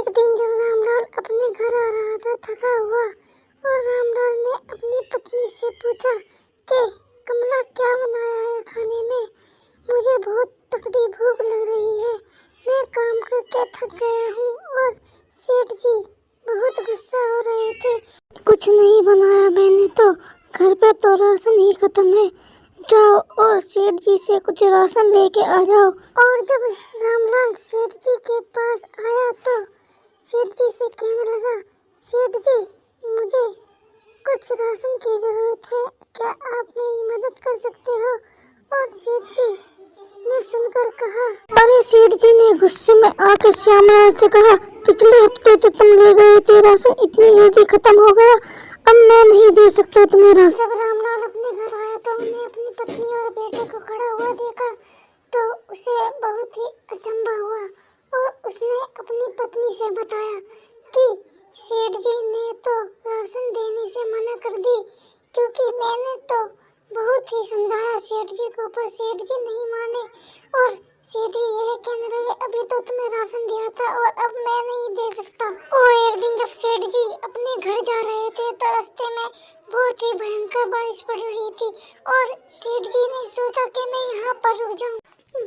एक दिन जब रामलाल अपने घर आ रहा था थका हुआ, और रामलाल ने अपनी पत्नी से पूछा कि कमला क्या बनाया है खाने में। मुझे बहुत तगड़ी भूख लग रही है, मैं काम करके थक गया हूँ। और सेठ जी बहुत गुस्सा हो रहे थे। कुछ नहीं बनाया मैंने तो, घर पे तो राशन ही खत्म है, जाओ और सेठ जी से कुछ राशन लेके आ जाओ। और जब रामलाल सेठ जी के पास आया तो सेठ जी से कहने लगा, सेठ जी मुझे कुछ राशन की ज़रूरत है, क्या आप मेरी मदद कर सकते हो। और सेठ जी ने सुनकर कहा, अरे सेठ जी ने गुस्से में आकर श्यामलाल से कहा, पिछले हफ्ते तो तुम ले गए थे राशन, इतनी जल्दी खत्म हो गया, अब मैं नहीं दे सकता तुम्हें राशन। जब रामलाल अपने घर आया तो उन्हें अपनी पत्नी और बेटे को खड़ा हुआ देखा तो उसे बहुत ही अचंभा हुआ, और उसने अपनी पत्नी से बताया कि सेठ जी ने तो राशन देने से मना कर दी, क्योंकि मैंने तो बहुत ही समझाया सेठ जी को, पर सेठ जी नहीं माने। और सेठ जी यह कहने लगे, अभी तो तुम्हें राशन दिया था और अब मैं नहीं दे सकता। और एक दिन जब सेठ जी अपने घर जा रहे थे तो रास्ते में बहुत ही भयंकर बारिश पड़ रही थी, और सेठ जी ने सोचा कि मैं यहाँ पर रुक जाऊँ।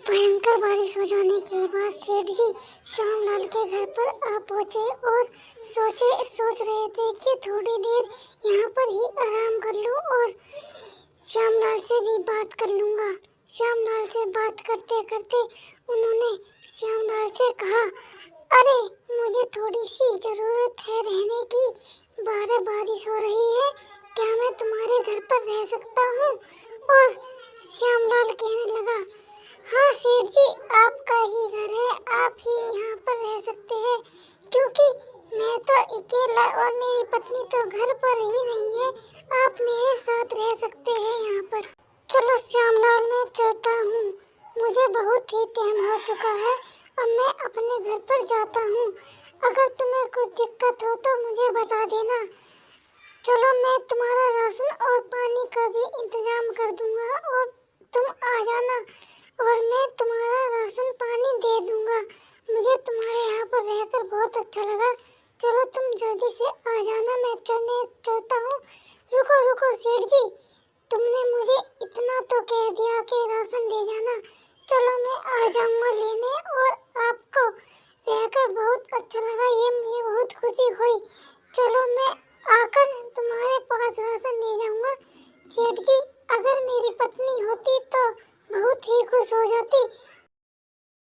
भयंकर बारिश हो जाने के बाद सेठ जी श्यामलाल के घर पर आ पहुँचे और सोच रहे थे कि थोड़ी देर यहाँ पर ही आराम कर लूँ और श्यामलाल से भी बात कर लूँगा। श्यामलाल से बात करते करते उन्होंने श्यामलाल से कहा, अरे मुझे थोड़ी सी ज़रूरत है रहने की, बाहर बारिश हो रही है, क्या मैं तुम्हारे घर पर रह सकता हूँ। और श्यामलाल कहने लगा, हाँ सेठ जी आपका ही घर है, आप ही यहाँ पर रह सकते हैं, क्योंकि मैं तो अकेला और मेरी पत्नी तो घर पर ही नहीं है, आप मेरे साथ रह सकते हैं यहाँ पर। चलो श्यामलाल मैं चलता हूँ, मुझे बहुत ही टाइम हो चुका है, अब मैं अपने घर पर जाता हूँ, अगर तुम्हें कुछ दिक्कत हो तो मुझे बता देना। चलो मैं तुम्हारा राशन और पानी का भी इंतजाम कर दूँगा और तुम आ जाना, और मैं तुम्हारा राशन पानी दे दूँगा। मुझे तुम्हारे यहाँ पर रहकर बहुत अच्छा लगा, चलो तुम जल्दी से आ जाना, मैं चलता हूँ। रुको रुको सेठ जी, तुमने मुझे इतना तो कह दिया कि राशन ले जाना, चलो मैं आ जाऊँगा लेने, और आपको रहकर बहुत अच्छा लगा, ये मुझे बहुत खुशी हुई। चलो मैं आकर तुम्हारे पास राशन ले जाऊँगा। सेठ जी अगर मेरी पत्नी होती तो बहुत ही खुश हो जाती,